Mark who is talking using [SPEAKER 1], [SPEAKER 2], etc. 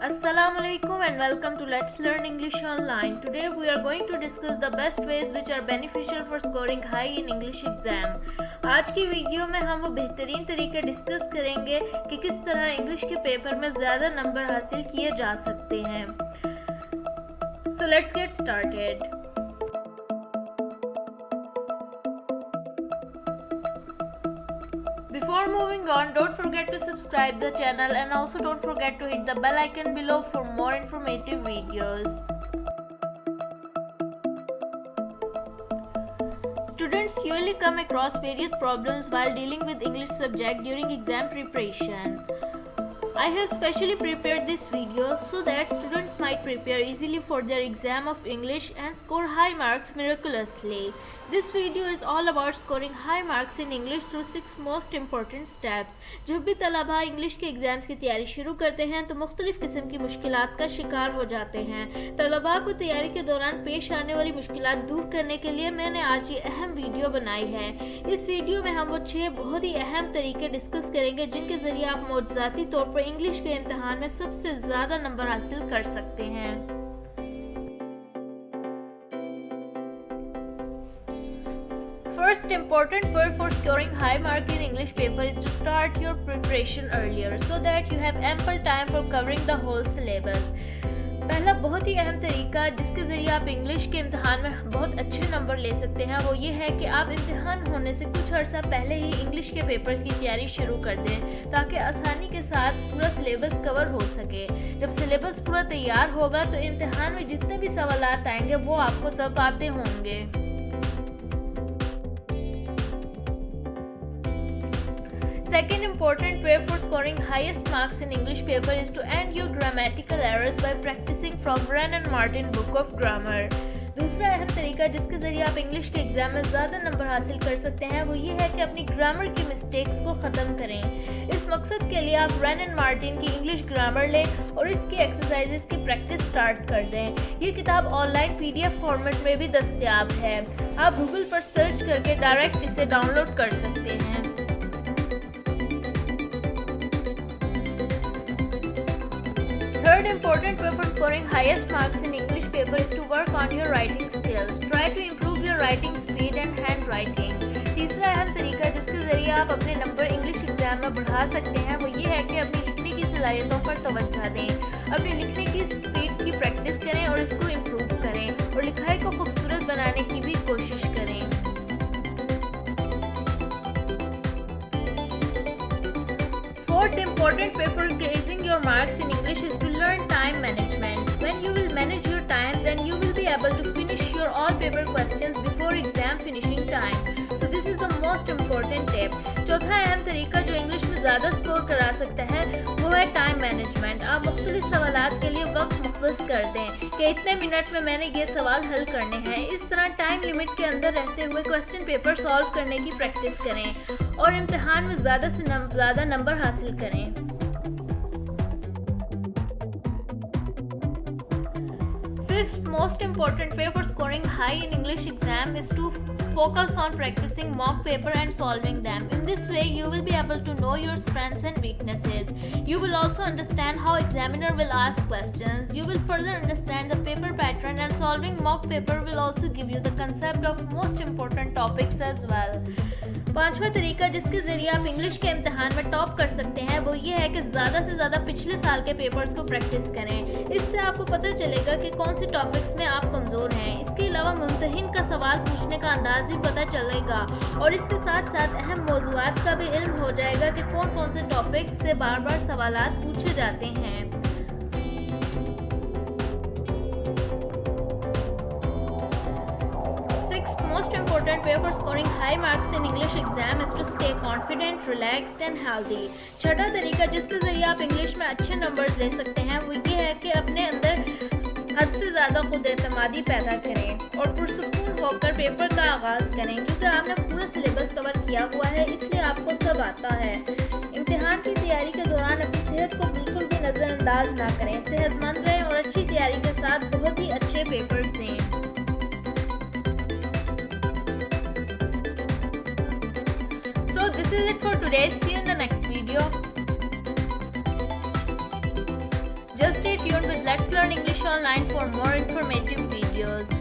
[SPEAKER 1] Assalamualaikum and welcome to Let's Learn English Online. Today we are going to discuss the best ways which are beneficial for scoring high in English exam. आज की video में हम वो बेहतरीन तरीके discuss करेंगे कि किस तरह इंग्लिश के पेपर में ज़्यादा नंबर हासिल किए जा सकते हैं. So let's get started. Before moving on, don't forget to subscribe the channel and also don't forget to hit the bell icon below for more informative videos. Students usually come across various problems while dealing with English subject during exam preparation. I have specially prepared this video so that students might prepare easily for their exam of English and score high marks miraculously. This video is all about scoring high marks in English through 6 most important steps. जब भी तलबा English के exams की तैयारी शुरू करते हैं तो मुख्तलिफ किस्म की मुश्किलात का शिकार हो जाते हैं. तलबा को तैयारी के दौरान पेश आने वाली मुश्किलात दूर करने के लिए मैंने आज ये अहम वीडियो बनाई है. इस वीडियो में हम वो 6 बहुत ही अहम तरीके डिस्कस करेंगे जिनके जरिए आप मौजूदाती तौर पर इंग्लिश के इम्तिहान में सबसे ज़्यादा नंबर हासिल कर सकते हैं. First important word for scoring high mark in English paper is to start your preparation earlier so that you have ample time for covering the whole syllabus. पहला बहुत ही अहम तरीका जिसके ज़रिए आप इंग्लिश के इम्तिहान में बहुत अच्छे नंबर ले सकते हैं वो ये है कि आप इम्तिहान होने से कुछ अर्सा पहले ही इंग्लिश के पेपर्स की तैयारी शुरू कर दें ताकि आसानी के साथ पूरा सिलेबस कवर हो सके. जब सिलेबस पूरा तैयार होगा तो इम्तिहान में जितने भी सवालात आएंगे वो आपको सब आते होंगे. Second important way for scoring highest marks in English paper is to end your grammatical errors by practicing from Wren and Martin Book of Grammar. दूसरा अहम तरीका जिसके ज़रिए आप इंग्लिश के एग्जाम में ज़्यादा नंबर हासिल कर सकते हैं वो ये है कि अपनी ग्रामर की मिस्टेक्स को ख़त्म करें. इस मकसद के लिए आप Wren and Martin की इंग्लिश ग्रामर लें और इसकी एक्सरसाइजेस की प्रैक्टिस स्टार्ट कर दें. ये किताब ऑनलाइन PDF फॉर्मेट में भी दस्तयाब है. आप गूगल पर सर्च करके डायरेक्ट इसे डाउनलोड कर सकते हैं. Third important way for scoring highest marks in English paper is to work on your writing skills. Try to improve your writing speed and handwriting. तीसरा अहम तरीका जिसके ज़रिए आप अपने नंबर इंग्लिश एग्जाम में बढ़ा सकते हैं वो ये है कि अपनी लिखने की सलाहियतों पर तवज्जो दें. अपनी लिखने की स्पीड की प्रैक्टिस करें और इसको इम्प्रूव करें और लिखाई को खूबसूरत बनाने की भी कोशिश करें. Fourth important way for increasing your marks in English is to learn time management. When you will manage your time, then you will be able to finish your all paper questions before exam finishing time. So this is the most important tip. चौथा अहम तरीका जो English में ज़्यादा score करा सकता है वो है टाइम मैनेजमेंट. आप मुख्तलिफ सवालात के लिए वक्त मुख्तस कर दें कि इतने मिनट में मैंने ये सवाल हल करने हैं. इस तरह टाइम लिमिट के अंदर रहते हुए क्वेश्चन पेपर सॉल्व करने की प्रैक्टिस करें और इम्तिहान में ज़्यादा से ज़्यादा नंबर हासिल करें. Fifth most important way for scoring high in English exam is to focus on practicing mock paper and solving them. In this way, you will be able to know your strengths and weaknesses. You will also understand how examiner will ask questions. You will further understand the paper pattern and solving mock paper will also give you the concept of most important topics as well. पांचवा तरीका जिसके ज़रिए आप English के इम्तिहान में top कर सकते हैं वो ये है कि ज़्यादा से ज़्यादा पिछले साल के पेपर्स को प्रैक्टिस करें. इससे आपको पता चलेगा कि कौन से टॉपिक्स में आप कमज़ोर हैं. इसके अलावा मुम्तहिन का सवाल पूछने का अंदाज भी पता चलेगा और इसके साथ साथ अहम मौज़ूआत का भी इल्म हो जाएगा कि कौन कौन से टॉपिक से बार बार सवालात पूछे जाते हैं. Most important way for scoring high marks in English exam is to stay confident, relaxed and healthy. छठा तरीका जिसके ज़रिए आप इंग्लिश में अच्छे नंबर्स ले सकते हैं वो ये है कि अपने अंदर हद से ज़्यादा खुद एतमादी पैदा करें और पुरसुकून होकर पेपर का आगाज़ करें. क्योंकि आपने पूरा सिलेबस कवर किया हुआ है इसलिए आपको सब आता है. इम्तिहान की तैयारी के दौरान अपनी सेहत को बिल्कुल भी नज़रअंदाज ना करें. सेहतमंद रहें और अच्छी तैयारी के साथ बहुत ही अच्छे पेपर्स दें. So this is it for today. See you in the next video. Just stay tuned with Let's Learn English Online for more informative videos.